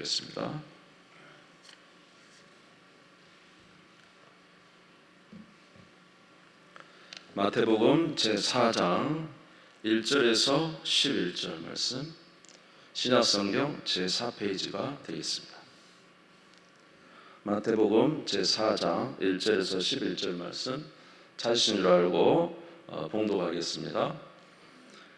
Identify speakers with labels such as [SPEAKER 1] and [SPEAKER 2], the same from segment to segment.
[SPEAKER 1] 드리겠습니다. 마태복음 제4장 1절에서 11절 말씀, 신약성경 제4페이지가 되겠습니다. 마태복음 제4장 1절에서 11절 말씀 찾으신 줄 알고 봉독하겠습니다.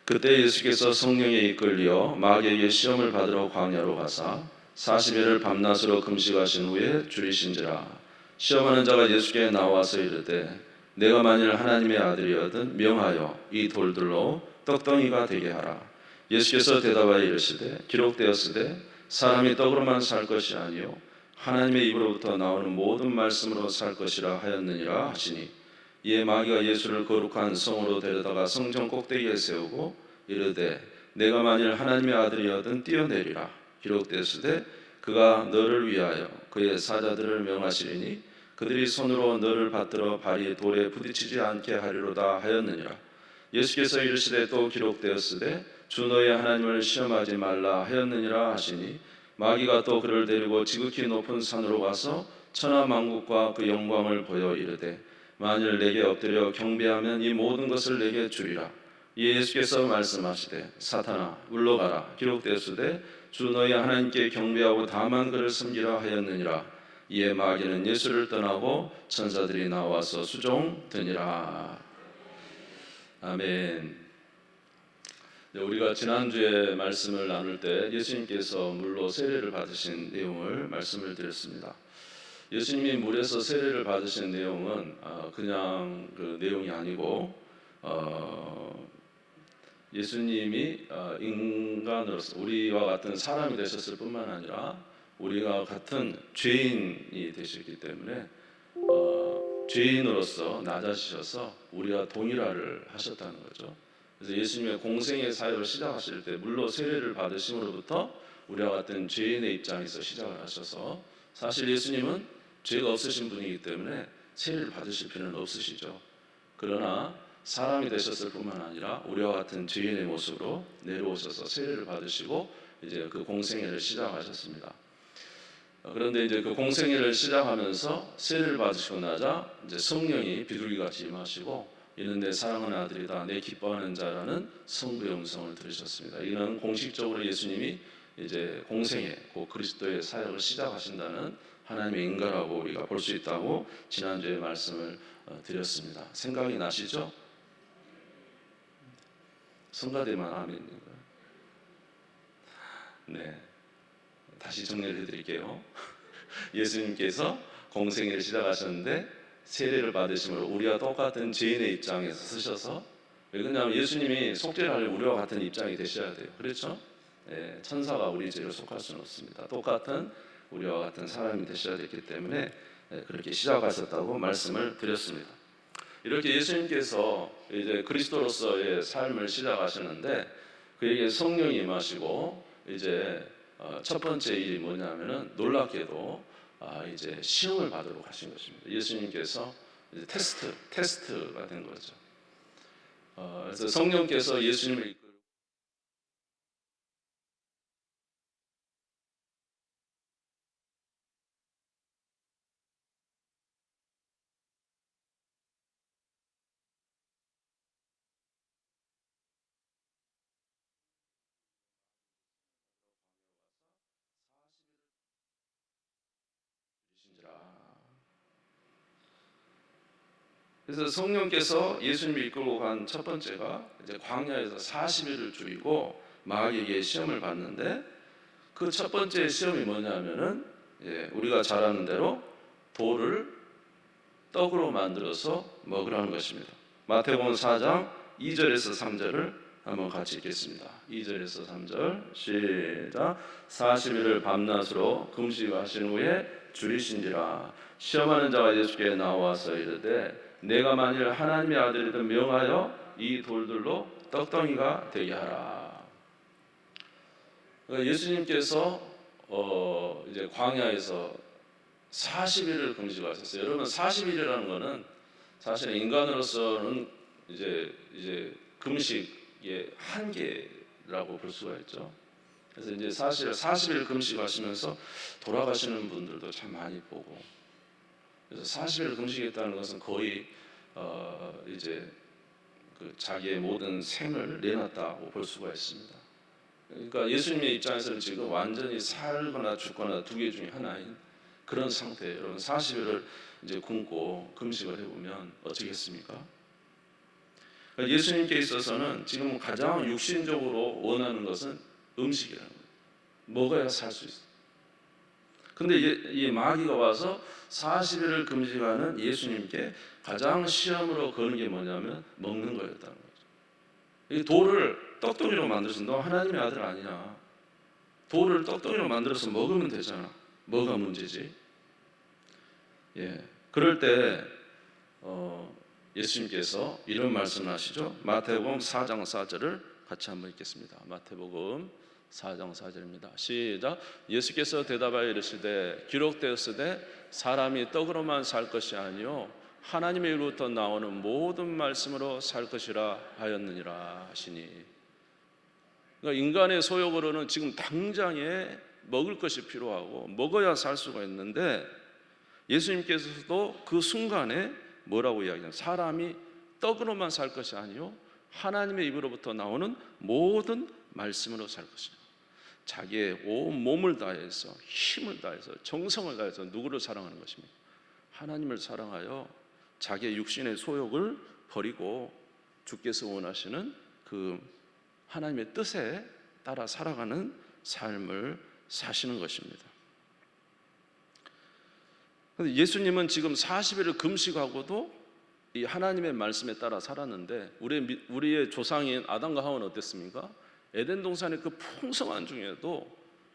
[SPEAKER 1] 그때 예수께서 성령에 이끌려 마귀에게 시험을 받으러 광야로 가사 40일을 밤낮으로 금식하신 후에 줄이신지라. 시험하는 자가 예수께 나와서 이르되 내가 만일 하나님의 아들이거든 명하여 이 돌들로 떡덩이가 되게 하라. 예수께서 대답하여 이르시되 기록되었으되 사람이 떡으로만 살 것이 아니요 하나님의 입으로부터 나오는 모든 말씀으로 살 것이라 하였느니라 하시니, 이에 마귀가 예수를 거룩한 성으로 데려다가 성전 꼭대기에 세우고 이르되 내가 만일 하나님의 아들이거든 뛰어내리라. 기록되었으되 그가 너를 위하여 그의 사자들을 명하시리니 그들이 손으로 너를 받들어 발이 돌에 부딪히지 않게 하리로다 하였느니라. 예수께서 이르시되 또 기록되었으되 주 너의 하나님을 시험하지 말라 하였느니라 하시니, 마귀가 또 그를 데리고 지극히 높은 산으로 가서 천하 만국과 그 영광을 보여 이르되 만일 내게 엎드려 경배하면 이 모든 것을 내게 주리라. 이에 예수께서 말씀하시되 사탄아 물러가라. 기록되었으되 주 너희 하나님께 경배하고 다만 그를 섬기라 하였느니라. 이에 마귀는 예수를 떠나고 천사들이 나와서 수종드니라. 아멘. 우리가 지난주에 말씀을 나눌 때 예수님께서 물로 세례를 받으신 내용을 말씀을 드렸습니다. 예수님이 물에서 세례를 받으신 내용은 그냥 그 내용이 아니고 예수님이 인간으로서 우리와 같은 사람이 되셨을 뿐만 아니라 우리와 같은 죄인이 되셨기 때문에 죄인으로서 낮아지셔서 우리와 동일화를 하셨다는 거죠. 그래서 예수님의 공생의 사역을 시작하실 때 물로 세례를 받으심으로부터 우리와 같은 죄인의 입장에서 시작을 하셔서, 사실 예수님은 죄가 없으신 분이기 때문에 세례를 받으실 필요는 없으시죠. 그러나 사람이 되셨을 뿐만 아니라 우리와 같은 죄인의 모습으로 내려오셔서 세례를 받으시고 이제 그 공생애를 시작하셨습니다. 그런데 이제 그 공생애를 시작하면서 세례를 받으시고 나자 이제 성령이 비둘기같이 임하시고 이는 내 사랑하는 아들이다 내 기뻐하는 자라는 성부의 음성을 들으셨습니다. 이는 공식적으로 예수님이 이제 공생애 곧 그리스도의 사역을 시작하신다는 하나님의 인가라고 우리가 볼 수 있다고 지난주에 말씀을 드렸습니다. 생각이 나시죠? 성가대만 아멘인가요? 네, 다시 정리를 해드릴게요. 예수님께서 공생애를 시작하셨는데 세례를 받으심으로 우리와 똑같은 죄인의 입장에서 쓰셔서, 왜냐하면 예수님이 속죄를 하려면 우리와 같은 입장이 되셔야 돼요. 그렇죠? 네, 천사가 우리 죄를 속할 수는 없습니다. 똑같은 우리와 같은 사람이 되셔야 됐기 때문에 그렇게 시작하셨다고 말씀을 드렸습니다. 이렇게 예수님께서 이제 그리스도로서의 삶을 시작하시는데 그에게 성령이 임하시고 이제 첫 번째 일이 뭐냐면은 놀랍게도 이제 시험을 받으러 가신 것입니다. 예수님께서 이제 테스트가 된 거죠. 그래서 성령께서 예수님을 이끌고 그래서 성령께서 예수님을 이끌고 간 첫 번째가 이제 광야에서 40일을 줄이고 마귀에게 시험을 받는데, 그 첫 번째 시험이 뭐냐면은 우리가 잘 아는 대로 돌을 떡으로 만들어서 먹으라는 것입니다. 마태복음 4장 2절에서 3절을 한번 같이 읽겠습니다. 2절에서 3절 시작. 40일을 밤낮으로 금식하신 후에 줄이신지라. 시험하는 자가 예수께 나와서 이르되 내가 만일 하나님의 아들이든 명하여 이 돌들로 떡덩이가 되게 하라. 예수님께서 이제 광야에서 40일을 금식하셨어요. 여러분 40일이라는 거는 사실 인간으로서는 이제 금식의 한계라고 볼 수가 있죠. 그래서 이제 사실 40일 금식하시면서 돌아가시는 분들도 참 많이 보고, 그래서 40일 금식했다는 것은 거의 이제 그 자기의 모든 생을 내놨다고 볼 수가 있습니다. 그러니까 예수님의 입장에서는 지금 완전히 살거나 죽거나 두 개 중에 하나인 그런 상태예요. 여러분 40일을 이제 굶고 금식을 해보면 어쩌겠습니까? 그러니까 예수님께 있어서는 지금 가장 육신적으로 원하는 것은 음식이라는 거예요. 먹어야 살 수 있어요. 근데 이 마귀가 와서 40일을 금식하는 예수님께 가장 시험으로 거는 게 뭐냐면 먹는 거였다는 거죠. 이 돌을 떡덩이로 만들어서 너 하나님의 아들 아니냐? 돌을 떡덩이로 만들어서 먹으면 되잖아. 뭐가 문제지? 예, 그럴 때 예수님께서 이런 말씀을 하시죠. 마태복음 4장 4절을 같이 한번 읽겠습니다. 마태복음 4장 4절입니다. 시작. 예수께서 대답하여 이르시되 기록되었으되 사람이 떡으로만 살 것이 아니요 하나님의 입으로부터 나오는 모든 말씀으로 살 것이라 하였느니라 하시니. 그러니까 인간의 소욕으로는 지금 당장에 먹을 것이 필요하고 먹어야 살 수가 있는데, 예수님께서도 그 순간에 뭐라고 이야기하냐? 사람이 떡으로만 살 것이 아니요 하나님의 입으로부터 나오는 모든 말씀으로 살 것이다. 자기의 온 몸을 다해서 힘을 다해서 정성을 다해서 누구를 사랑하는 것입니까? 하나님을 사랑하여 자기의 육신의 소욕을 버리고 주께서 원하시는 그 하나님의 뜻에 따라 살아가는 삶을 사시는 것입니다. 예수님은 지금 40일을 금식하고도 이 하나님의 말씀에 따라 살았는데, 우리의 조상인 아담과 하와는 어땠습니까? 에덴 동산의 그 풍성한 중에도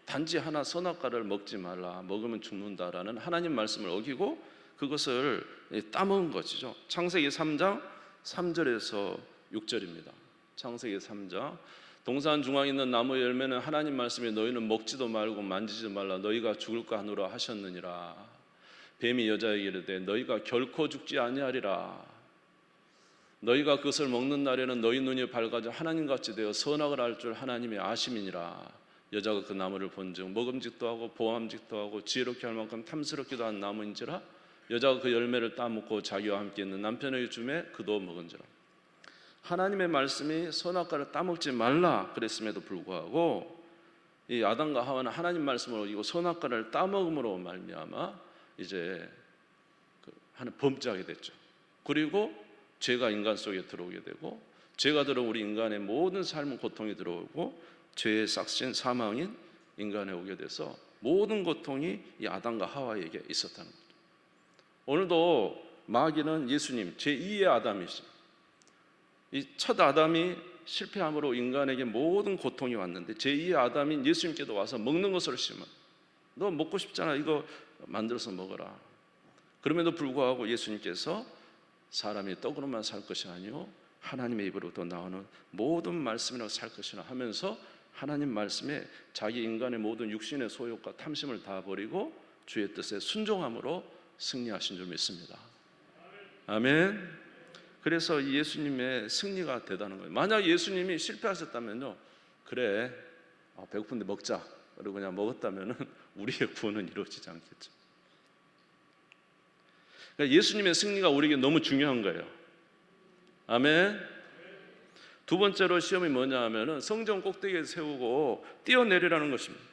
[SPEAKER 1] 단지 하나 선악과를 먹지 말라, 먹으면 죽는다라는 하나님 말씀을 어기고 그것을 따먹은 것이죠. 창세기 3장 3절에서 6절입니다. 창세기 3장 동산 중앙에 있는 나무 열매는 하나님 말씀에 너희는 먹지도 말고 만지지 말라, 너희가 죽을까 하노라 하셨느니라. 뱀이 여자에게 이르되 너희가 결코 죽지 아니하리라. 너희가 그것을 먹는 날에는 너희 눈이 밝아져 하나님같이 되어 선악을 알 줄 하나님의 아심이니라. 여자가 그 나무를 본즉 먹음직도 하고 보암직도 하고 지혜롭게 할 만큼 탐스럽기도 한 나무인지라. 여자가 그 열매를 따먹고 자기와 함께 있는 남편의 줌에 그도 먹은지라. 하나님의 말씀이 선악과를 따먹지 말라 그랬음에도 불구하고 이 아담과 하와는 하나님 말씀을 어기고 선악과를 따먹음으로 말미암아 이제 하는 범죄하게 됐죠. 그리고 죄가 인간 속에 들어오게 되고, 죄가 들어온 우리 인간의 모든 삶은 고통이 들어오고 죄의 싹신 사망인 인간에 오게 돼서 모든 고통이 이 아담과 하와에게 있었다는 거죠. 오늘도 마귀는 예수님 제2의 아담이십니다. 이 첫 아담이 실패함으로 인간에게 모든 고통이 왔는데 제2의 아담인 예수님께도 와서 먹는 것으로 심어. 너 먹고 싶잖아, 이거 만들어서 먹어라. 그럼에도 불구하고 예수님께서 사람이 떡으로만 살 것이 아니요 하나님의 입으로부터 나오는 모든 말씀으로 살 것이라 하면서 하나님 말씀에 자기 인간의 모든 육신의 소욕과 탐심을 다 버리고 주의 뜻에 순종함으로 승리하신 줄 믿습니다. 아멘. 그래서 예수님의 승리가 대단한 거예요. 만약 예수님이 실패하셨다면요, 그래 배고픈데 먹자 그리고 그냥 먹었다면 우리의 구원은 이루어지지 않겠죠. 그러니까 예수님의 승리가 우리에게 너무 중요한 거예요. 아멘. 두 번째로 시험이 뭐냐 하면은 성전 꼭대기에 세우고 뛰어내리라는 것입니다.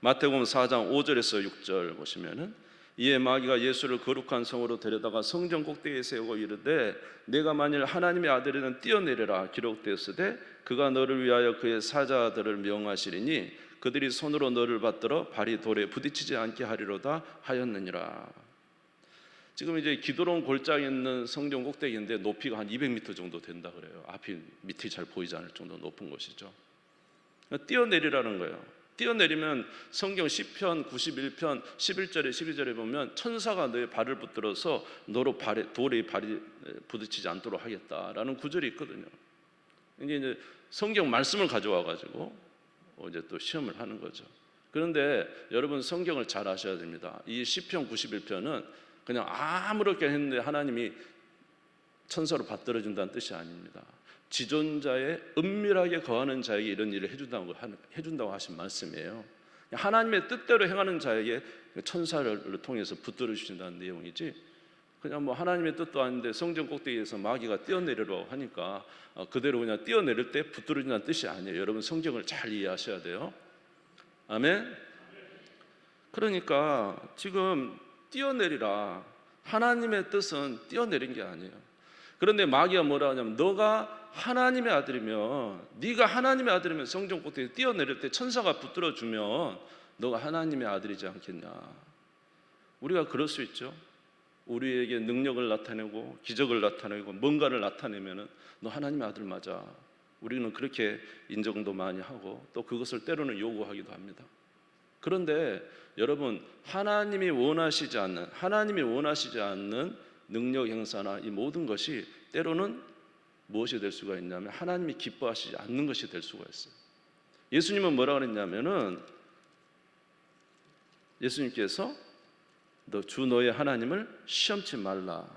[SPEAKER 1] 마태복음 4장 5절에서 6절 보시면은 이에 마귀가 예수를 거룩한 성으로 데려다가 성전 꼭대기에 세우고 이르되 내가 만일 하나님의 아들이면 뛰어내리라 기록되었으되 그가 너를 위하여 그의 사자들을 명하시리니 그들이 손으로 너를 받들어 발이 돌에 부딪히지 않게 하리로다 하였느니라. 지금 이제 기드론 골짜기에 있는 성전 꼭대기인데 높이가 한 200m 정도 된다 그래요. 앞이 밑이 잘 보이지 않을 정도 높은 곳이죠. 뛰어내리라는 거예요. 뛰어내리면 성경 시편 91편 11절에 12절에 보면 천사가 너의 발을 붙들어서 너로 돌에 발이 부딪히지 않도록 하겠다라는 구절이 있거든요. 이제 성경 말씀을 가져와 가지고 이제 또 시험을 하는 거죠. 그런데 여러분 성경을 잘 아셔야 됩니다. 이 시편 91편은 그냥 아무렇게 했는데 하나님이 천사로 받들어준다는 뜻이 아닙니다. 지존자의 은밀하게 거하는 자에게 이런 일을 해준다고 하신 말씀이에요. 하나님의 뜻대로 행하는 자에게 천사를 통해서 붙들어 주신다는 내용이지, 그냥 뭐 하나님의 뜻도 아닌데 성전 꼭대기에서 마귀가 뛰어내리라고 하니까 그대로 그냥 뛰어내릴 때 붙들어진다는 뜻이 아니에요. 여러분 성경을 잘 이해하셔야 돼요. 아멘. 그러니까 지금 뛰어내리라, 하나님의 뜻은 뛰어내린 게 아니에요. 그런데 마귀가 뭐라 하냐면, 너가 하나님의 아들이면, 네가 하나님의 아들이면 성전 꼭대기에 뛰어내릴 때 천사가 붙들어주면 너가 하나님의 아들이지 않겠냐. 우리가 그럴 수 있죠. 우리에게 능력을 나타내고 기적을 나타내고 뭔가를 나타내면은 너 하나님의 아들 맞아. 우리는 그렇게 인정도 많이 하고 또 그것을 때로는 요구하기도 합니다. 그런데 여러분, 하나님이 원하시지 않는 능력 행사나 이 모든 것이 때로는 무엇이 될 수가 있냐면 하나님이 기뻐하시지 않는 것이 될 수가 있어요. 예수님은 뭐라 그랬냐면은, 예수님께서 너 주 너의 하나님을 시험치 말라.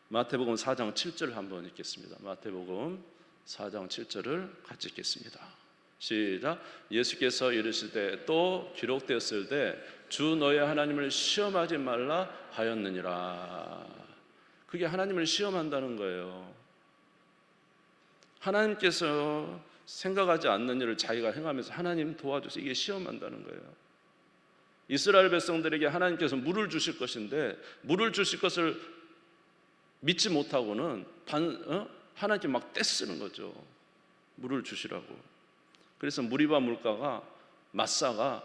[SPEAKER 1] 마태복음 4장 7절을 한번 읽겠습니다. 마태복음 4장 7절을 같이 읽겠습니다. 시작. 예수께서 이르실 때 또 기록되었을 때 주 너의 하나님을 시험하지 말라 하였느니라. 그게 하나님을 시험한다는 거예요. 하나님께서 생각하지 않는 일을 자기가 행하면서 하나님 도와줘서 이게 시험한다는 거예요. 이스라엘 백성들에게 하나님께서 물을 주실 것인데 물을 주실 것을 믿지 못하고는 하나님께 막 떼쓰는 거죠. 물을 주시라고. 그래서 무리바 물가가 마사가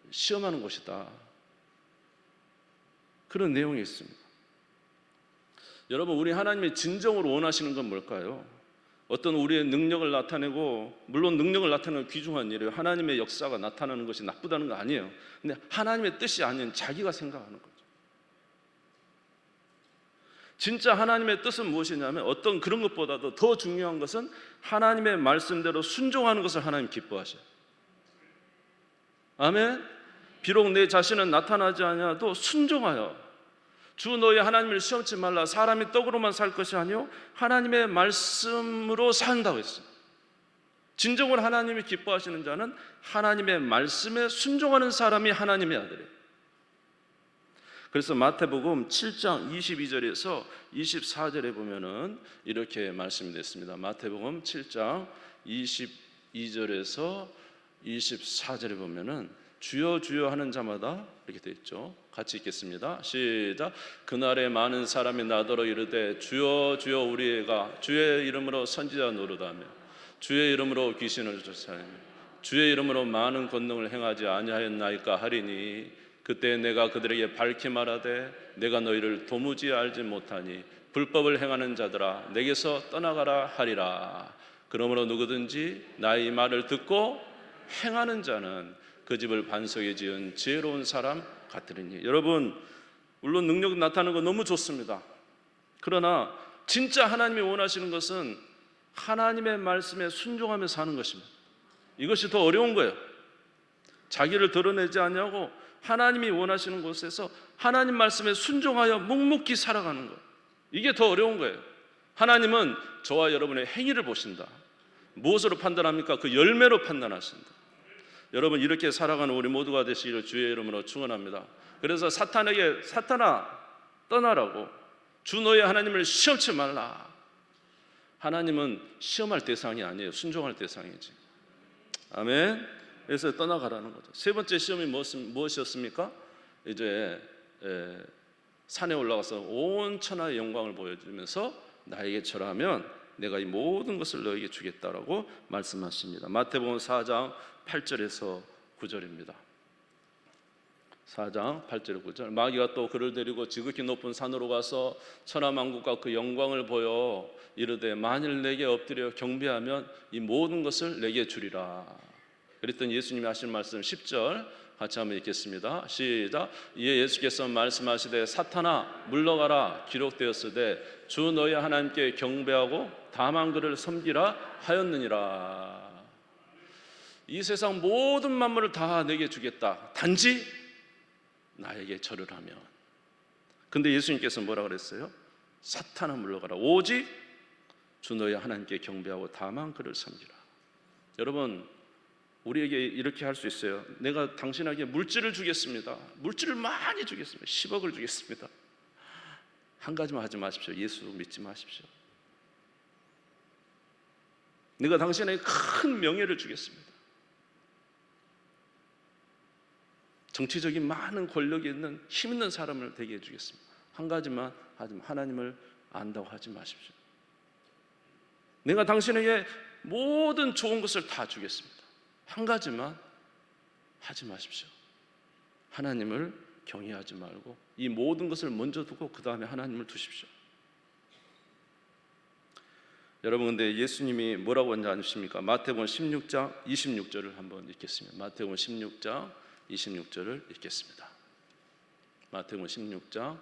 [SPEAKER 1] 시험하는 것이다. 그런 내용이 있습니다. 여러분, 우리 하나님이 진정으로 원하시는 건 뭘까요? 어떤 우리의 능력을 나타내고, 물론 능력을 나타내는 귀중한 일이에요. 하나님의 역사가 나타나는 것이 나쁘다는 거 아니에요. 근데 하나님의 뜻이 아닌 자기가 생각하는 거죠. 진짜 하나님의 뜻은 무엇이냐면, 어떤 그런 것보다도 더 중요한 것은 하나님의 말씀대로 순종하는 것을 하나님 기뻐하셔요. 아멘. 비록 내 자신은 나타나지 않아도 순종하여 주 너의 하나님을 시험치 말라. 사람이 떡으로만 살 것이 아니요 하나님의 말씀으로 산다고 했어요. 진정으로 하나님이 기뻐하시는 자는 하나님의 말씀에 순종하는 사람이 하나님의 아들이에요. 그래서 마태복음 7장 22절에서 24절에 보면은 이렇게 말씀이 됐습니다. 마태복음 7장 22절에서 24절에 보면은 주여 주여 하는 자마다 이렇게 되어 있죠. 같이 읽겠습니다. 시작. 그날에 많은 사람이 나더러 이르되 주여 주여 우리가 주의 이름으로 선지자 노릇하며 주의 이름으로 귀신을 쫓아내며 주의 이름으로 많은 권능을 행하지 아니하였나이까 하리니 그때 내가 그들에게 밝히 말하되 내가 너희를 도무지 알지 못하니 불법을 행하는 자들아 내게서 떠나가라 하리라. 그러므로 누구든지 나의 말을 듣고 행하는 자는 그 집을 반석에 지은 지혜로운 사람 같으리니. 여러분, 물론 능력 나타나는 거 너무 좋습니다. 그러나 진짜 하나님이 원하시는 것은 하나님의 말씀에 순종하며 사는 것입니다. 이것이 더 어려운 거예요. 자기를 드러내지 않냐고 하나님이 원하시는 곳에서 하나님 말씀에 순종하여 묵묵히 살아가는 것, 이게 더 어려운 거예요. 하나님은 저와 여러분의 행위를 보신다. 무엇으로 판단합니까? 그 열매로 판단하신다. 여러분, 이렇게 살아가는 우리 모두가 되시기를 주의 이름으로 축원합니다. 그래서 사탄에게 사탄아 떠나라고, 주 너의 하나님을 시험치 말라. 하나님은 시험할 대상이 아니에요. 순종할 대상이지. 아멘. 그래서 떠나가라는 거죠. 세 번째 시험이 무엇이었습니까? 이제 산에 올라가서 온 천하의 영광을 보여주면서 나에게 절하면 내가 이 모든 것을 너에게 주겠다라고 말씀하십니다. 마태복음 4장 8절에서 9절입니다. 4장 8절 9절. 마귀가 또 그를 데리고 지극히 높은 산으로 가서 천하만국과 그 영광을 보여 이르되 만일 내게 엎드려 경배하면 이 모든 것을 내게 주리라. 그랬더니 예수님이 하신 말씀 10절 같이 한번 읽겠습니다. 시작. 이에 예수께서 말씀하시되 사탄아 물러가라. 기록되었으되 주 너희 하나님께 경배하고 다만 그를 섬기라 하였느니라. 이 세상 모든 만물을 다 내게 주겠다. 단지 나에게 절을 하면. 근데 예수님께서 뭐라 그랬어요? 사탄아 물러가라. 오직 주 너희 하나님께 경배하고 다만 그를 섬기라. 여러분, 우리에게 이렇게 할 수 있어요. 내가 당신에게 물질을 주겠습니다. 물질을 많이 주겠습니다. 10억을 주겠습니다. 한 가지만 하지 마십시오. 예수 믿지 마십시오. 내가 당신에게 큰 명예를 주겠습니다. 정치적인 많은 권력이 있는 힘 있는 사람을 되게 해주겠습니다. 한 가지만 하지만 하나님을 안다고 하지 마십시오. 내가 당신에게 모든 좋은 것을 다 주겠습니다. 한 가지만 하지 마십시오. 하나님을 경외하지 말고 이 모든 것을 먼저 두고 그 다음에 하나님을 두십시오. 여러분, 근데 예수님이 뭐라고 하는지 아십니까? 마태복음 16장 26절을 한번 읽겠습니다. 마태복음 16장 26절을 읽겠습니다. 마태복음 16장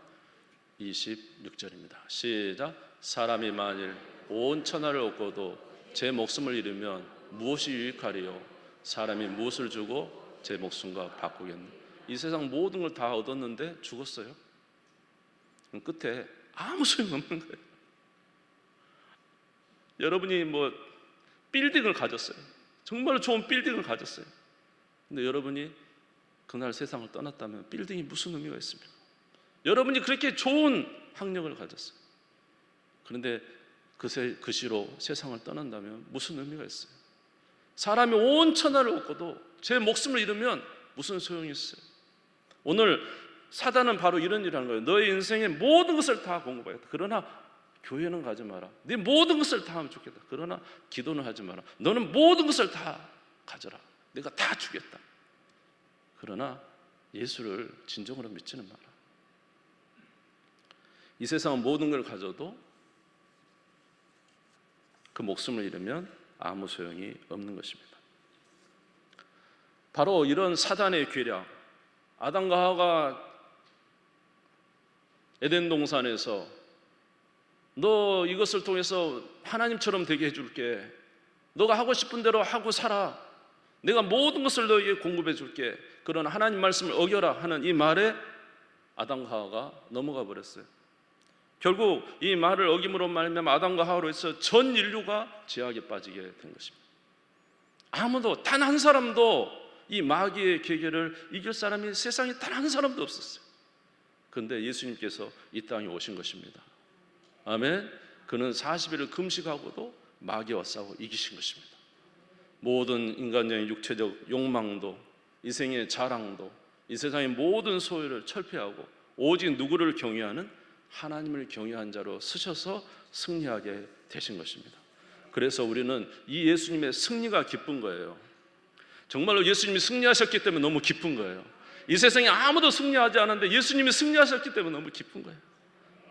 [SPEAKER 1] 26절입니다. 시작. 사람이 만일 온 천하를 얻고도 제 목숨을 잃으면 무엇이 유익하리요? 사람이 무엇을 주고 제 목숨과 바꾸겠노? 이 세상 모든 걸 다 얻었는데 죽었어요. 그럼 끝에 아무 소용없는 거예요. 여러분이 뭐 빌딩을 가졌어요. 정말 좋은 빌딩을 가졌어요. 근데 여러분이 그날 세상을 떠났다면 빌딩이 무슨 의미가 있습니까? 여러분이 그렇게 좋은 학력을 가졌어요. 그런데 그 시로 세상을 떠난다면 무슨 의미가 있어요? 사람이 온 천하를 얻고도 제 목숨을 잃으면 무슨 소용이 있어요? 오늘 사단은 바로 이런 일을 하는 거예요. 너의 인생의 모든 것을 다 공급하겠다. 그러나 교회는 가지 마라. 네 모든 것을 다 하면 좋겠다. 그러나 기도는 하지 마라. 너는 모든 것을 다 가져라. 내가 다 주겠다. 그러나 예수를 진정으로 믿지는 마라. 이 세상은 모든 걸 가져도 그 목숨을 잃으면 아무 소용이 없는 것입니다. 바로 이런 사단의 계략, 아담과 하와가 에덴 동산에서 너 이것을 통해서 하나님처럼 되게 해줄게. 너가 하고 싶은 대로 하고 살아. 내가 모든 것을 너에게 공급해 줄게. 그런 하나님 말씀을 어겨라 하는 이 말에 아담과 하와가 넘어가 버렸어요. 결국 이 말을 어김으로 말미암아 아담과 하와로 해서 전 인류가 죄악에 빠지게 된 것입니다. 아무도 단 한 사람도 이 마귀의 계계를 이길 사람이 세상에 단 한 사람도 없었어요. 그런데 예수님께서 이 땅에 오신 것입니다. 아멘. 그는 40일을 금식하고도 마귀와 싸워 이기신 것입니다. 모든 인간적인 육체적 욕망도, 이 생의 자랑도, 이 세상의 모든 소유를 철폐하고 오직 누구를 경외하는 하나님을 경외한 자로 쓰셔서 승리하게 되신 것입니다. 그래서 우리는 이 예수님의 승리가 기쁜 거예요. 정말로 예수님이 승리하셨기 때문에 너무 기쁜 거예요. 이 세상에 아무도 승리하지 않았는데 예수님이 승리하셨기 때문에 너무 기쁜 거예요.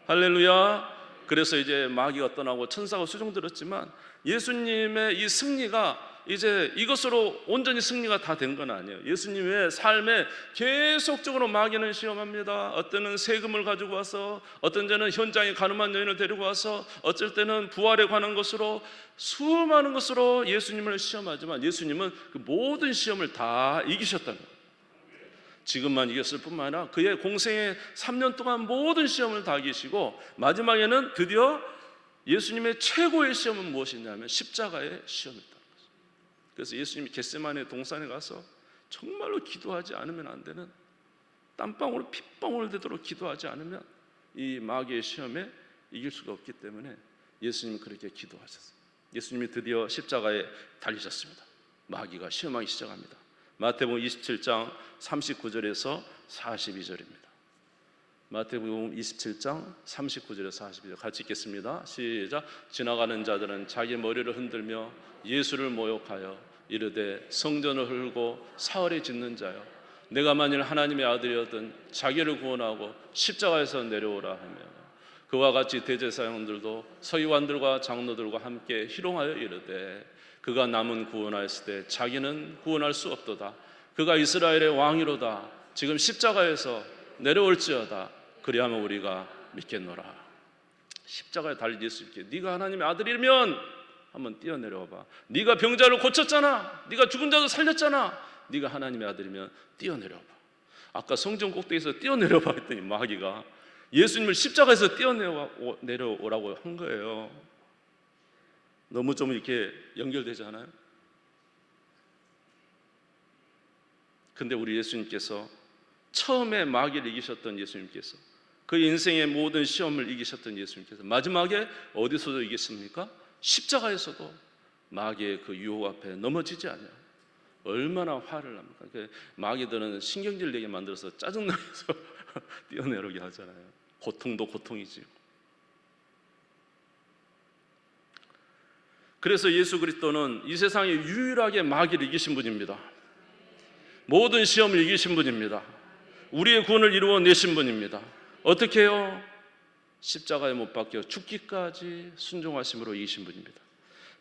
[SPEAKER 1] 할렐루야. 그래서 이제 마귀가 떠나고 천사가 수종들었지만 예수님의 이 승리가 이제 이것으로 온전히 승리가 다 된 건 아니에요. 예수님의 삶에 계속적으로 마귀는 시험합니다. 어떤 때는 세금을 가지고 와서, 어떤 때는 현장에 가늠한 여인을 데리고 와서, 어쩔 때는 부활에 관한 것으로 수많은 것으로 예수님을 시험하지만 예수님은 그 모든 시험을 다 이기셨다는 거예요. 지금만 이겼을 뿐만 아니라 그의 공생의 3년 동안 모든 시험을 다 이기시고 마지막에는 드디어 예수님의 최고의 시험은 무엇이냐면 십자가의 시험이었다는 거죠. 그래서 예수님이 겟세마네 동산에 가서 정말로 기도하지 않으면 안 되는, 땀방울 핏방울 되도록 기도하지 않으면 이 마귀의 시험에 이길 수가 없기 때문에 예수님은 그렇게 기도하셨어요. 예수님이 드디어 십자가에 달리셨습니다. 마귀가 시험하기 시작합니다. 마태복음 27장 39절에서 42절입니다. 마태복음 27장 39절에서 42절 같이 읽겠습니다. 시작. 지나가는 자들은 자기 머리를 흔들며 예수를 모욕하여 이르되 성전을 헐고 사흘에 짓는 자여, 내가 만일 하나님의 아들이었든 자기를 구원하고 십자가에서 내려오라 하며, 그와 같이 대제사장들도 서기관들과 장로들과 함께 희롱하여 이르되 그가 남은 구원하였을 때 자기는 구원할 수 없도다. 그가 이스라엘의 왕이로다. 지금 십자가에서 내려올지어다. 그리하면 우리가 믿겠노라. 십자가에 달린 예수님께 네가 하나님의 아들이면 한번 뛰어내려와봐. 네가 병자를 고쳤잖아. 네가 죽은 자도 살렸잖아. 네가 하나님의 아들이면 뛰어내려와봐. 아까 성전 꼭대기에서 뛰어내려봐 했더니 마귀가 예수님을 십자가에서 뛰어내려오라고 한 거예요. 너무 좀 이렇게 연결되지 않아요? 근데 우리 예수님께서 처음에 마귀를 이기셨던 예수님께서, 그 인생의 모든 시험을 이기셨던 예수님께서 마지막에 어디서도 이겼습니까? 십자가에서도 마귀의 그 유혹 앞에 넘어지지 않아요. 얼마나 화를 납니까? 마귀들은 신경질 내게 만들어서 짜증나게 해서 뛰어내려게 하잖아요. 고통도 고통이지. 그래서 예수 그리스도는 이 세상에 유일하게 마귀를 이기신 분입니다. 모든 시험을 이기신 분입니다. 우리의 구원을 이루어내신 분입니다. 어떻게 해요? 십자가에 못 박혀 죽기까지 순종하심으로 이기신 분입니다.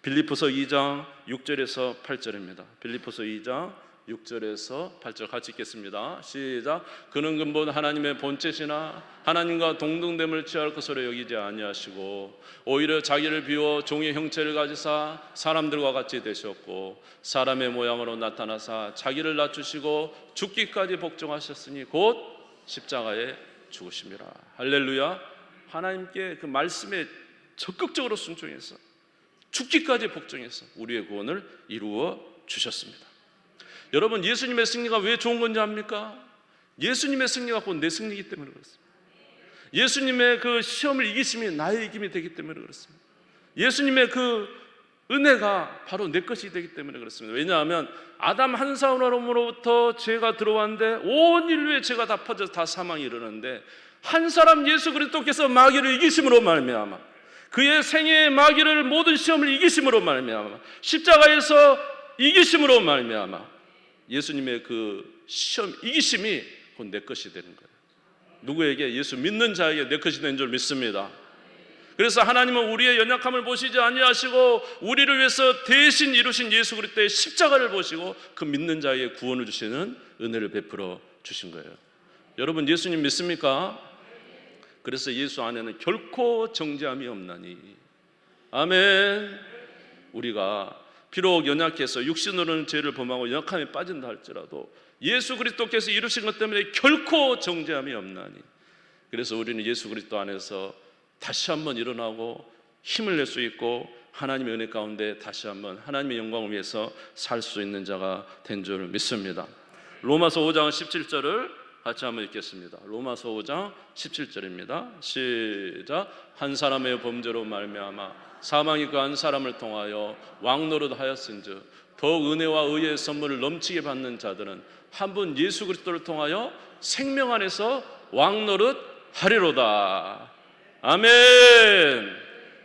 [SPEAKER 1] 빌립보서 2장 6절에서 8절입니다. 빌립보서 2장 6절에서 8절 같이 읽겠습니다. 시작. 그는 근본 하나님의 본체시나 하나님과 동등됨을 취할 것으로 여기지 아니하시고 오히려 자기를 비워 종의 형체를 가지사 사람들과 같이 되셨고 사람의 모양으로 나타나사 자기를 낮추시고 죽기까지 복종하셨으니 곧 십자가에 죽으심이라. 할렐루야. 하나님께 그 말씀에 적극적으로 순종해서 죽기까지 복종해서 우리의 구원을 이루어 주셨습니다. 여러분, 예수님의 승리가 왜 좋은 건지 압니까? 예수님의 승리가 곧 내 승리이기 때문에 그렇습니다. 예수님의 그 시험을 이기심이 나의 이김이 되기 때문에 그렇습니다. 예수님의 그 은혜가 바로 내 것이 되기 때문에 그렇습니다. 왜냐하면 아담 한 사람으로부터 죄가 들어왔는데 온 인류의 죄가 다 퍼져서 다 사망이 이르는데 한 사람 예수 그리스도께서 마귀를 이기심으로 말미암아 그의 생애의 마귀를 모든 시험을 이기심으로 말미암아 십자가에서 이기심으로 말미암아 예수님의 그 시험 이기심이 곧 내 것이 되는 거예요. 누구에게? 예수 믿는 자에게 내 것이 된 줄 믿습니다. 그래서 하나님은 우리의 연약함을 보시지 아니하시고 우리를 위해서 대신 이루신 예수 그리스도의 십자가를 보시고 그 믿는 자에게 구원을 주시는 은혜를 베풀어 주신 거예요. 여러분, 예수님 믿습니까? 그래서 예수 안에는 결코 정죄함이 없나니. 아멘. 우리가 비록 연약해서 육신으로는 죄를 범하고 연약함에 빠진다 할지라도 예수 그리스도께서 이루신 것 때문에 결코 정죄함이 없나니. 그래서 우리는 예수 그리스도 안에서 다시 한번 일어나고 힘을 낼 수 있고 하나님의 은혜 가운데 다시 한번 하나님의 영광을 위해서 살 수 있는 자가 된 줄 믿습니다. 로마서 5장 17절을 같이 한번 읽겠습니다. 로마서 5장 17절입니다. 시작. 한 사람의 범죄로 말미암아 사망이 그 한 사람을 통하여 왕노릇하였은즉 더욱 은혜와 의의 선물을 넘치게 받는 자들은 한 분 예수 그리스도를 통하여 생명 안에서 왕노릇하리로다. 아멘.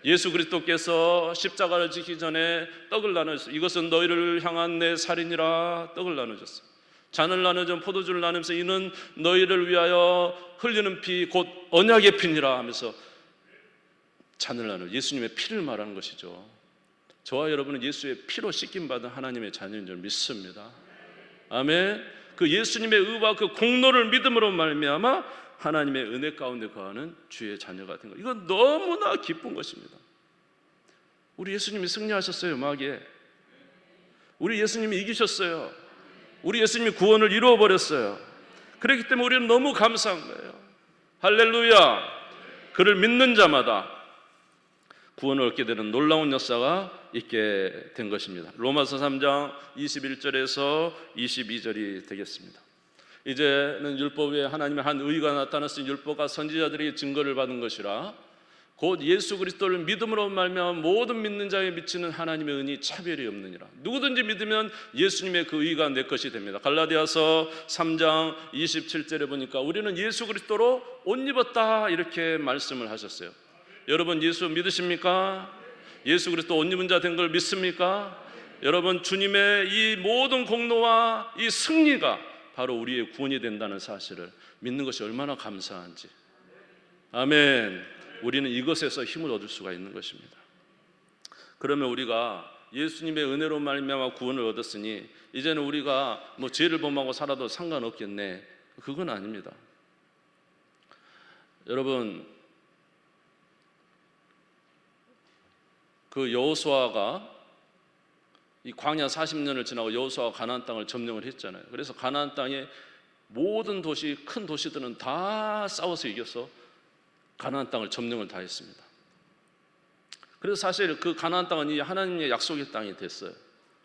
[SPEAKER 1] 예수 그리스도께서 십자가를 지기 전에 떡을 나누셨어요. 이것은 너희를 향한 내 살이니라. 떡을 나누셨어요. 잔을 나누자 포도주를 나누면서 이는 너희를 위하여 흘리는 피 곧 언약의 피니라 하면서 잔을 나누 예수님의 피를 말하는 것이죠. 저와 여러분은 예수의 피로 씻김받은 하나님의 자녀인 줄 믿습니다. 아멘. 그 예수님의 의와 그 공로를 믿음으로 말미암아 하나님의 은혜 가운데 거하는 주의 자녀가 된 것. 이건 너무나 기쁜 것입니다. 우리 예수님이 승리하셨어요. 마귀에. 우리 예수님이 이기셨어요. 우리 예수님이 구원을 이루어버렸어요. 그렇기 때문에 우리는 너무 감사한 거예요. 할렐루야. 그를 믿는 자마다 구원을 얻게 되는 놀라운 역사가 있게 된 것입니다. 로마서 3장 21절에서 22절이 되겠습니다. 이제는 율법 외에 하나님의 한 의가 나타났으니 율법과 선지자들이 증거를 받은 것이라 곧 예수 그리스도를 믿음으로 말미암아 모든 믿는 자에 미치는 하나님의 은이 차별이 없느니라. 누구든지 믿으면 예수님의 그 의가 내 것이 됩니다. 갈라디아서 3장 27절에 보니까 우리는 예수 그리스도로 옷 입었다 이렇게 말씀을 하셨어요. 여러분 예수 믿으십니까? 예수 그리스도 옷 입은 자 된 걸 믿습니까? 여러분 주님의 이 모든 공로와 이 승리가 바로 우리의 구원이 된다는 사실을 믿는 것이 얼마나 감사한지. 아멘. 우리는 이것에서 힘을 얻을 수가 있는 것입니다. 그러면 우리가 예수님의 은혜로 말미암아 구원을 얻었으니 이제는 우리가 뭐 죄를 범하고 살아도 상관없겠네. 그건 아닙니다. 여러분 그 여호수아가 이 광야 40년을 지나고 여호수아가 가나안 땅을 점령을 했잖아요. 그래서 가나안 땅의 모든 도시, 큰 도시들은 다 싸워서 이겨서 가나안 땅을 점령을 다 했습니다. 그래서 사실 그 가나안 땅은 이 하나님의 약속의 땅이 됐어요.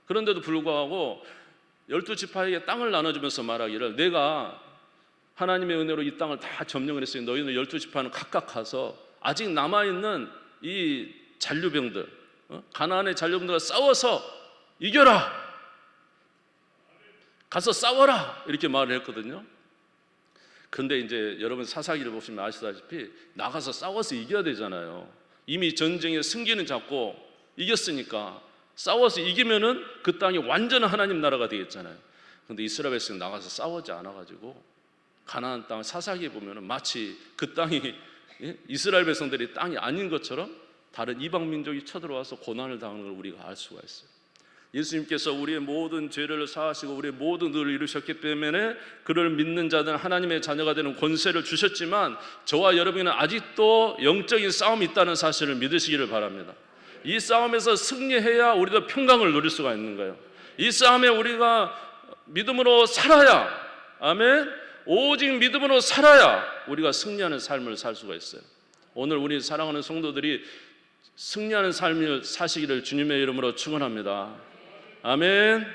[SPEAKER 1] 그런데도 불구하고 12지파에게 땅을 나눠주면서 말하기를 내가 하나님의 은혜로 이 땅을 다 점령을 했으니 너희는 12지파는 각각 가서 아직 남아있는 이 잔류병들, 가나안의 잔류병들과 싸워서 이겨라, 가서 싸워라, 이렇게 말을 했거든요. 근데 이제 여러분 사사기를 보시면 아시다시피 나가서 싸워서 이겨야 되잖아요. 이미 전쟁의 승기는 잡고 이겼으니까 싸워서 이기면은 그 땅이 완전한 하나님 나라가 되겠잖아요. 근데 이스라엘 백성이 나가서 싸우지 않아가지고 가나안 땅 사사기에 보면은 마치 그 땅이 이스라엘 백성들이 땅이 아닌 것처럼 다른 이방 민족이 쳐들어와서 고난을 당하는 걸 우리가 알 수가 있어요. 예수님께서 우리의 모든 죄를 사하시고 우리의 모든 의를 이루셨기 때문에 그를 믿는 자들은 하나님의 자녀가 되는 권세를 주셨지만 저와 여러분은 아직도 영적인 싸움이 있다는 사실을 믿으시기를 바랍니다. 이 싸움에서 승리해야 우리도 평강을 누릴 수가 있는 거예요. 이 싸움에 우리가 믿음으로 살아야, 아멘, 오직 믿음으로 살아야 우리가 승리하는 삶을 살 수가 있어요. 오늘 우리 사랑하는 성도들이 승리하는 삶을 사시기를 주님의 이름으로 축원합니다. 아멘.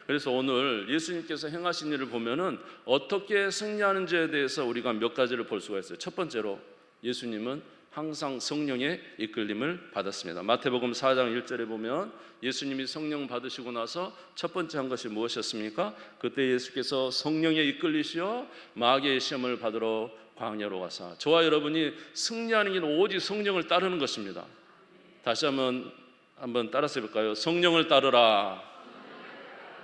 [SPEAKER 1] 그래서 오늘 예수님께서 행하신 일을 보면은 어떻게 승리하는지에 대해서 우리가 몇 가지를 볼 수가 있어요. 첫 번째로 예수님은 항상 성령의 이끌림을 받았습니다. 마태복음 4장 1절에 보면 예수님이 성령 받으시고 나서 첫 번째 한 것이 무엇이었습니까? 그때 예수께서 성령에 이끌리시어 마귀의 시험을 받으러 광야로 가사. 저와 여러분이 승리하는 길은 오직 성령을 따르는 것입니다. 다시 한번 따라서 해볼까요? 성령을 따르라.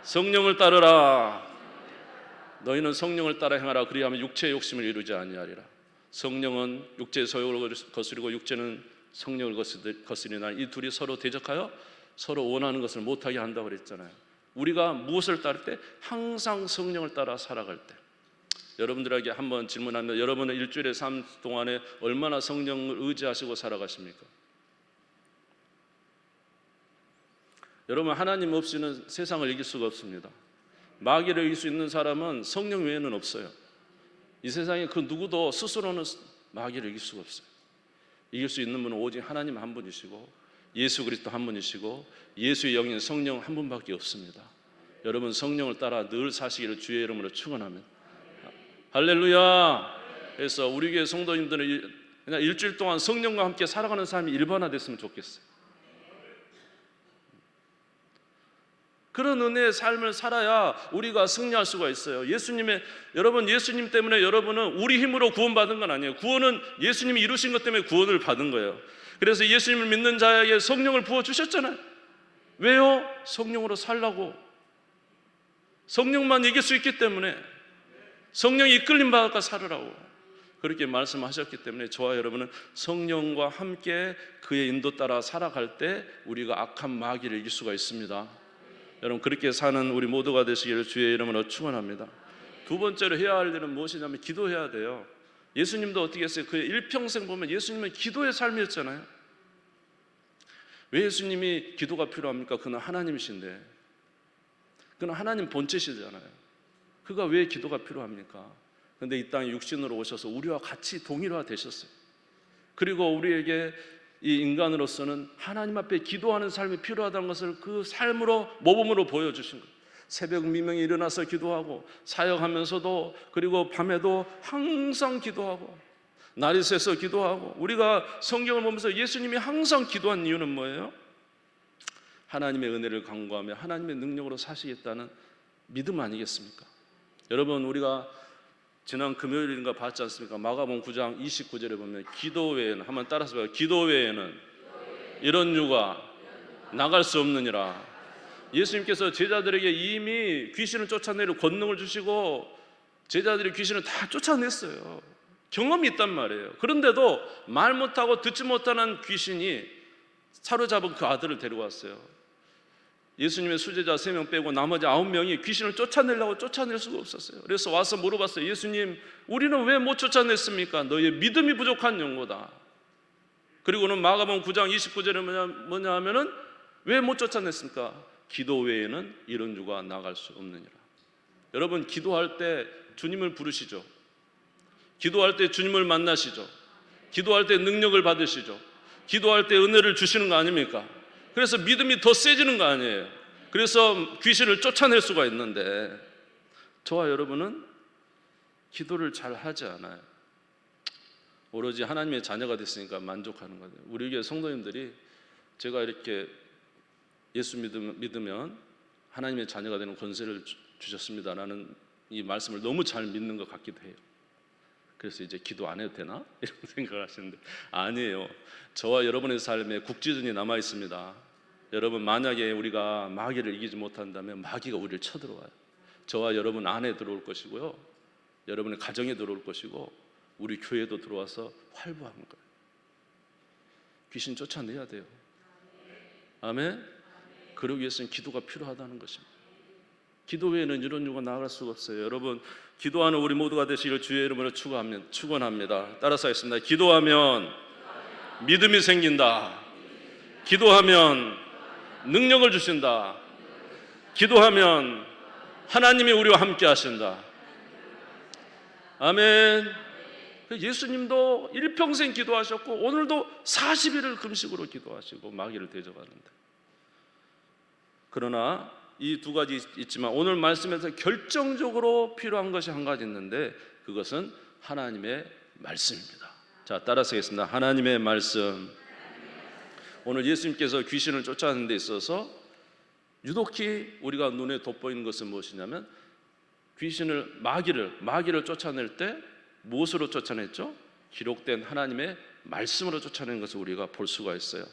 [SPEAKER 1] 성령을 따르라. 너희는 성령을 따라 행하라. 그리하면 육체의 욕심을 이루지 아니하리라. 성령은 육체의 소욕을 거스리고 육체는 성령을 거스리나 이 둘이 서로 대적하여 서로 원하는 것을 못하게 한다고 그랬잖아요. 우리가 무엇을 따를 때? 항상 성령을 따라 살아갈 때. 여러분들에게 한번 질문합니다. 여러분은 일주일의 삶 동안에 얼마나 성령을 의지하시고 살아가십니까? 여러분, 하나님 없이는 세상을 이길 수가 없습니다. 마귀를 이길 수 있는 사람은 성령 외에는 없어요. 이 세상에 그 누구도 스스로는 마귀를 이길 수가 없어요. 이길 수 있는 분은 오직 하나님 한 분이시고 예수 그리스도 한 분이시고 예수의 영인 성령 한 분밖에 없습니다. 여러분, 성령을 따라 늘 사시기를 주의 이름으로 축원합니다. 할렐루야. 그래서 우리 교회 성도님들은 그냥 일주일 동안 성령과 함께 살아가는 삶이 일반화됐으면 좋겠어요. 그런 은혜의 삶을 살아야 우리가 승리할 수가 있어요. 여러분, 예수님 때문에 여러분은 우리 힘으로 구원받은 건 아니에요. 구원은 예수님이 이루신 것 때문에 구원을 받은 거예요. 그래서 예수님을 믿는 자에게 성령을 부어주셨잖아요. 왜요? 성령으로 살라고. 성령만 이길 수 있기 때문에 성령이 이끌림 받아 살으라고 그렇게 말씀하셨기 때문에 저와 여러분은 성령과 함께 그의 인도 따라 살아갈 때 우리가 악한 마귀를 이길 수가 있습니다. 여러분, 그렇게 사는 우리 모두가 되시기를 주의 이름으로 축원합니다. 두 번째로 해야 할 일은 무엇이냐면 기도해야 돼요. 예수님도 어떻게 했어요? 그의 일평생 보면 예수님은 기도의 삶이었잖아요. 왜 예수님이 기도가 필요합니까? 그는 하나님이신데, 그는 하나님 본체시잖아요. 그가 왜 기도가 필요합니까? 그런데 이 땅에 육신으로 오셔서 우리와 같이 동일화 되셨어요. 그리고 우리에게 이 인간으로서는 하나님 앞에 기도하는 삶이 필요하다는 것을 그 삶으로 모범으로 보여주신 거예요. 새벽 미명에 일어나서 기도하고 사역하면서도 그리고 밤에도 항상 기도하고 날이 새서 기도하고 우리가 성경을 보면서 예수님이 항상 기도한 이유는 뭐예요? 하나님의 은혜를 간구하며 하나님의 능력으로 사시겠다는 믿음 아니겠습니까? 여러분, 우리가 지난 금요일인가 봤지 않습니까? 마가복음 9장 29절에 보면 기도 외에는, 한번 따라서 봐요. 기도 외에는 이런 유가 나갈 수 없느니라. 예수님께서 제자들에게 이미 귀신을 쫓아내는 권능을 주시고 제자들이 귀신을 다 쫓아냈어요. 경험이 있단 말이에요. 그런데도 말 못하고 듣지 못하는 귀신이 사로잡은 그 아들을 데려왔어요. 예수님의 수제자 3명 빼고 나머지 9명이 귀신을 쫓아내려고 쫓아낼 수가 없었어요. 그래서 와서 물어봤어요. 예수님, 우리는 왜 못 쫓아냈습니까? 너의 믿음이 부족한 용고다. 그리고는 마가복음 9장 29절에 뭐냐 하면은 왜 못 쫓아냈습니까? 기도 외에는 이런 유가 나갈 수 없느니라. 여러분, 기도할 때 주님을 부르시죠. 기도할 때 주님을 만나시죠. 기도할 때 능력을 받으시죠. 기도할 때 은혜를 주시는 거 아닙니까? 그래서 믿음이 더 세지는 거 아니에요? 그래서 귀신을 쫓아낼 수가 있는데 저와 여러분은 기도를 잘 하지 않아요. 오로지 하나님의 자녀가 됐으니까 만족하는 거예요. 우리 교회 성도님들이 제가 이렇게 예수 믿으면 하나님의 자녀가 되는 권세를 주셨습니다라는 이 말씀을 너무 잘 믿는 것 같기도 해요. 그래서 이제 기도 안 해도 되나? 이런 생각을 하시는데 아니에요. 저와 여러분의 삶에 국지전이 남아 있습니다. 여러분, 만약에 우리가 마귀를 이기지 못한다면 마귀가 우리를 쳐들어와요. 저와 여러분 안에 들어올 것이고요, 여러분의 가정에 들어올 것이고, 우리 교회도 들어와서 활보하는 거예요. 귀신 쫓아내야 돼요. 아멘. 그러기 위해서는 기도가 필요하다는 것입니다. 기도 외에는 이런 유가 나아갈 수가 없어요. 여러분, 기도하는 우리 모두가 되시기를 주의 이름으로 축원합니다. 따라서 하겠습니다. 기도하면 믿음이 생긴다. 기도하면 능력을 주신다. 기도하면 하나님이 우리와 함께 하신다. 아멘. 예수님도 일평생 기도하셨고 오늘도 40일을 금식으로 기도하시고 마귀를 대적하는데, 그러나 이 두 가지 있지만 오늘 말씀에서 결정적으로 필요한 것이 한 가지 있는데 그것은 하나님의 말씀입니다. 자, 따라서 하겠습니다. 하나님의 말씀. 오늘 예수님께서 귀신을 쫓아내는 데 있어서 유독히 우리가 눈에 돋보이는 것은 무엇이냐면 귀신을 마귀를 쫓아낼 때 무엇으로 쫓아냈죠? 기록된 하나님의 말씀으로 쫓아낸 것을 우리가 볼 수가 있어요.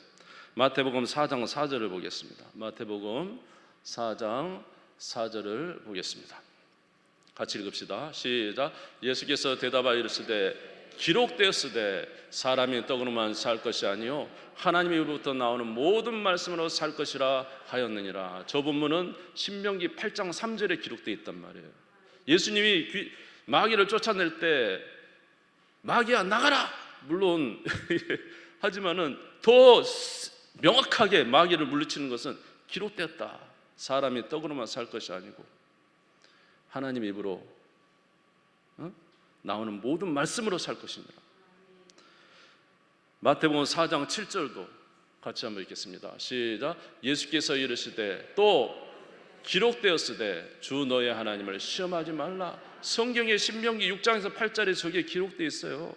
[SPEAKER 1] 마태복음 4장 4절을 보겠습니다. 마태복음 4장 4절을 보겠습니다. 같이 읽읍시다. 시작. 예수께서 대답하여 이르시되 기록되었으되 사람이 떡으로만 살 것이 아니요 하나님으로부터 나오는 모든 말씀으로 살 것이라 하였느니라. 저 본문은 신명기 8장 3절에 기록되어 있단 말이에요. 예수님이 마귀를 쫓아낼 때 마귀야 나가라! 물론 하지만은 더 명확하게 마귀를 물리치는 것은 기록되었다. 사람이 떡으로만 살 것이 아니고 하나님 입으로 나오는 모든 말씀으로 살 것입니다. 마태복음 4장 7절도 같이 한번 읽겠습니다. 시작. 예수께서 이르시되 또 기록되었으되 주 너의 하나님을 시험하지 말라. 성경의 신명기 6장에서 8절에 저게 기록되어 있어요.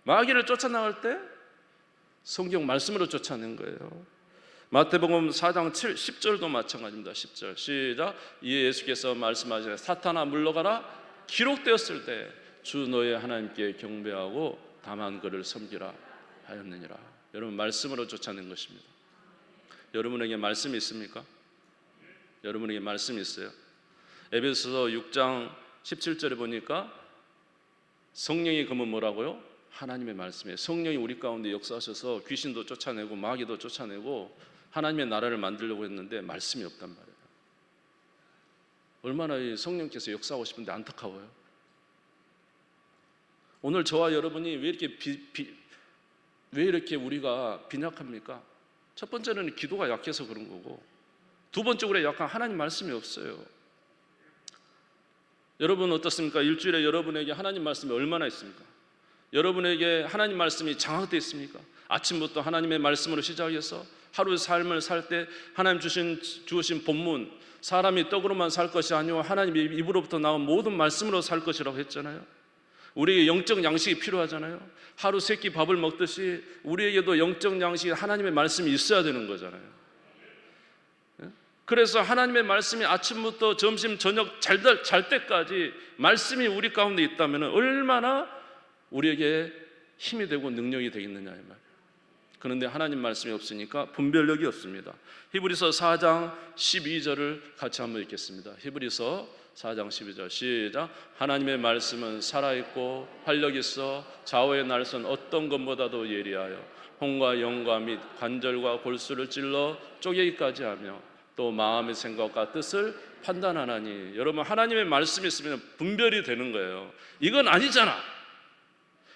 [SPEAKER 1] 마귀를 쫓아나갈 때 성경 말씀으로 쫓아낸 거예요. 마태복음 4장 10절도 마찬가지입니다. 10절 시작. 이에 예수께서 말씀하시되 사탄아 물러가라. 기록되었을 때 주 너의 하나님께 경배하고 다만 그를 섬기라 하였느니라. 여러분, 말씀으로 쫓아낸 것입니다. 여러분에게 말씀이 있습니까? 여러분에게 말씀이 있어요? 에베소서 6장 17절에 보니까 성령이 그러면 뭐라고요? 하나님의 말씀이에요. 성령이 우리 가운데 역사하셔서 귀신도 쫓아내고 마귀도 쫓아내고 하나님의 나라를 만들려고 했는데 말씀이 없단 말이에요. 얼마나 성령께서 역사하고 싶은데 안타까워요. 오늘 저와 여러분이 왜 이렇게 우리가 빈약합니까? 첫 번째는 기도가 약해서 그런 거고, 두 번째로 약간 하나님 말씀이 없어요. 여러분 어떻습니까? 일주일에 여러분에게 하나님 말씀이 얼마나 있습니까? 여러분에게 하나님 말씀이 장악되어 있습니까? 아침부터 하나님의 말씀으로 시작해서 하루의 삶을 살 때 하나님 주신 본문, 사람이 떡으로만 살 것이 아니오 하나님의 입으로부터 나온 모든 말씀으로 살 것이라고 했잖아요. 우리에게 영적 양식이 필요하잖아요. 하루 세 끼 밥을 먹듯이 우리에게도 영적 양식이 하나님의 말씀이 있어야 되는 거잖아요. 그래서 하나님의 말씀이 아침부터 점심 저녁 잘 때까지 말씀이 우리 가운데 있다면 얼마나 우리에게 힘이 되고 능력이 되겠느냐 이 말이에요. 그런데 하나님 말씀이 없으니까 분별력이 없습니다. 히브리서 4장 12절을 같이 한번 읽겠습니다. 히브리서 4장 12절 시작. 하나님의 말씀은 살아있고 활력있어 좌우의 날선 어떤 것보다도 예리하여 혼과 영과 및 관절과 골수를 찔러 쪼개기까지 하며 또 마음의 생각과 뜻을 판단하나니. 여러분, 하나님의 말씀이 있으면 분별이 되는 거예요. 이건 아니잖아,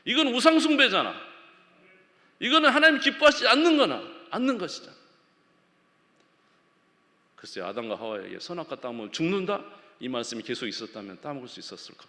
[SPEAKER 1] 이건 우상숭배잖아, 이거는 하나님 기뻐하시지 않는 것이잖아. 글쎄, 아담과 하와에게 선악과 따먹으면 죽는다? 이 말씀이 계속 있었다면 따먹을 수 있었을까?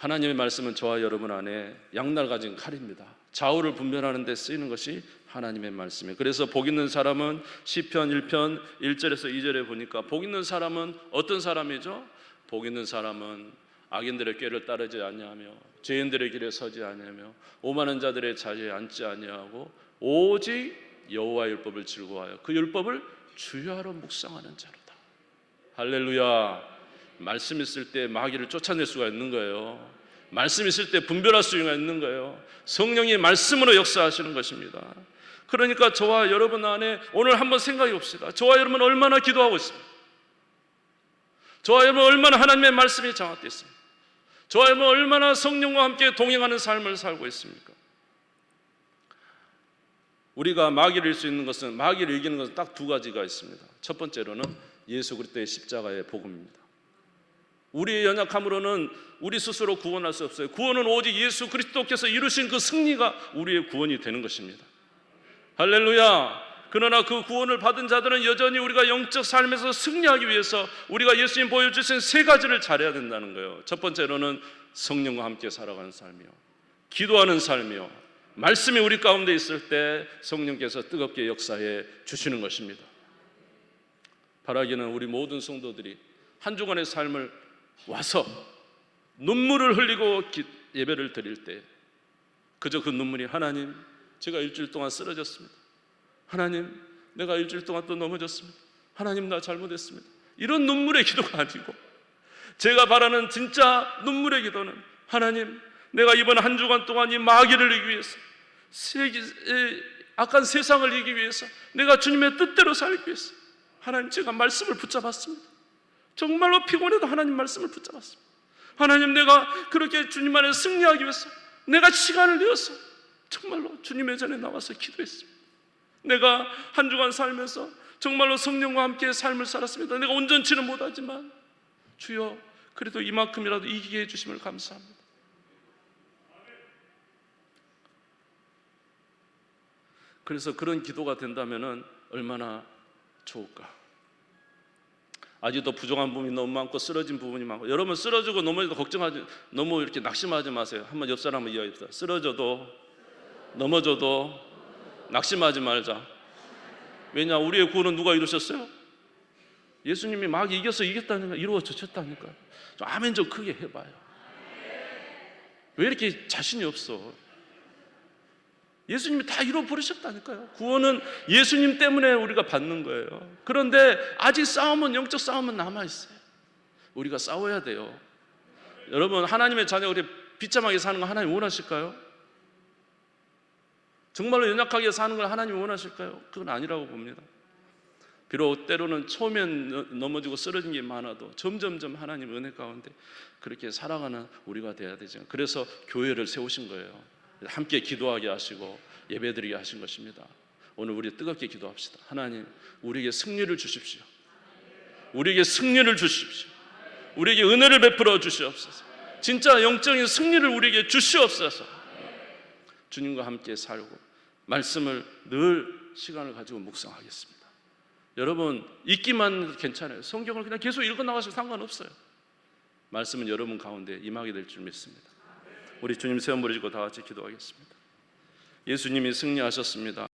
[SPEAKER 1] 하나님의 말씀은 저와 여러분 안에 양날 가진 칼입니다. 좌우를 분별하는 데 쓰이는 것이 하나님의 말씀이에요. 그래서 복 있는 사람은 시편 1편 1절에서 2절에 보니까 복 있는 사람은 어떤 사람이죠? 복 있는 사람은 악인들의 꾀를 따르지 아니하며 죄인들의 길에 서지 아니하며 오만한 자들의 자리에 앉지 아니하고 오직 여호와의 율법을 즐거워하여 그 율법을 주야로 묵상하는 자로다. 할렐루야. 말씀 있을 때 마귀를 쫓아낼 수가 있는 거예요. 말씀 있을 때 분별할 수가 있는 거예요. 성령이 말씀으로 역사하시는 것입니다. 그러니까 저와 여러분 안에 오늘 한번 생각해 봅시다. 저와 여러분 얼마나 기도하고 있습니까? 저와 여러분 얼마나 하나님의 말씀이 장악되어 있습니까? 저와 여러분 얼마나 성령과 함께 동행하는 삶을 살고 있습니까? 우리가 마귀를 이길 수 있는 것은, 마귀를 이기는 것은 딱 두 가지가 있습니다. 첫 번째로는 예수 그리스도의 십자가의 복음입니다. 우리의 연약함으로는 우리 스스로 구원할 수 없어요. 구원은 오직 예수 그리스도께서 이루신 그 승리가 우리의 구원이 되는 것입니다. 할렐루야. 그러나 그 구원을 받은 자들은 여전히 우리가 영적 삶에서 승리하기 위해서 우리가 예수님 보여주신 세 가지를 잘해야 된다는 거예요. 첫 번째로는 성령과 함께 살아가는 삶이요, 기도하는 삶이요, 말씀이 우리 가운데 있을 때 성령께서 뜨겁게 역사해 주시는 것입니다. 바라기는 우리 모든 성도들이 한 주간의 삶을 와서 눈물을 흘리고 예배를 드릴 때 그저 그 눈물이, 하나님 제가 일주일 동안 쓰러졌습니다, 하나님 내가 일주일 동안 또 넘어졌습니다, 하나님 나 잘못했습니다, 이런 눈물의 기도가 아니고 제가 바라는 진짜 눈물의 기도는, 하나님 내가 이번 한 주간 동안 이 마귀를 이기기 위해서, 악한 세상을 이기기 위해서, 내가 주님의 뜻대로 살기 위해서 하나님 제가 말씀을 붙잡았습니다. 정말로 피곤해도 하나님 말씀을 붙잡았습니다. 하나님 내가 그렇게 주님 안에 승리하기 위해서 내가 시간을 내어서 정말로 주님의 전에 나와서 기도했습니다. 내가 한 주간 살면서 정말로 성령과 함께 삶을 살았습니다. 내가 온전치는 못하지만 주여 그래도 이만큼이라도 이기게 해주심을 감사합니다. 그래서 그런 기도가 된다면 얼마나 좋을까. 아직도 부족한 부분이 너무 많고 쓰러진 부분이 많고, 여러분 쓰러지고 넘어져도 걱정하지, 너무 이렇게 낙심하지 마세요. 한번 옆 사람을 이야기합시다. 쓰러져도 넘어져도 낙심하지 말자. 왜냐, 우리의 구원은 누가 이루셨어요? 예수님이 막 이겨서 이겼다니까, 이루어졌다니까. 좀 아멘 좀 크게 해봐요. 왜 이렇게 자신이 없어? 예수님이 다 이루어버리셨다니까요. 구원은 예수님 때문에 우리가 받는 거예요. 그런데 아직 싸움은, 영적 싸움은 남아있어요. 우리가 싸워야 돼요. 여러분, 하나님의 자녀가 우리 비참하게 사는 거 하나님 원하실까요? 정말로 연약하게 사는 걸 하나님 원하실까요? 그건 아니라고 봅니다. 비록 때로는 처음엔 넘어지고 쓰러진 게 많아도 점점점 하나님 은혜 가운데 그렇게 살아가는 우리가 돼야 되죠. 그래서 교회를 세우신 거예요. 함께 기도하게 하시고 예배드리게 하신 것입니다. 오늘 우리 뜨겁게 기도합시다. 하나님 우리에게 승리를 주십시오. 우리에게 승리를 주십시오. 우리에게 은혜를 베풀어 주시옵소서. 진짜 영적인 승리를 우리에게 주시옵소서. 주님과 함께 살고 말씀을 늘 시간을 가지고 묵상하겠습니다. 여러분 읽기만 괜찮아요. 성경을 그냥 계속 읽어 나가셔도 상관없어요. 말씀은 여러분 가운데 임하게 될 줄 믿습니다. 우리 주님 세움 부리고 다 같이 기도하겠습니다. 예수님이 승리하셨습니다.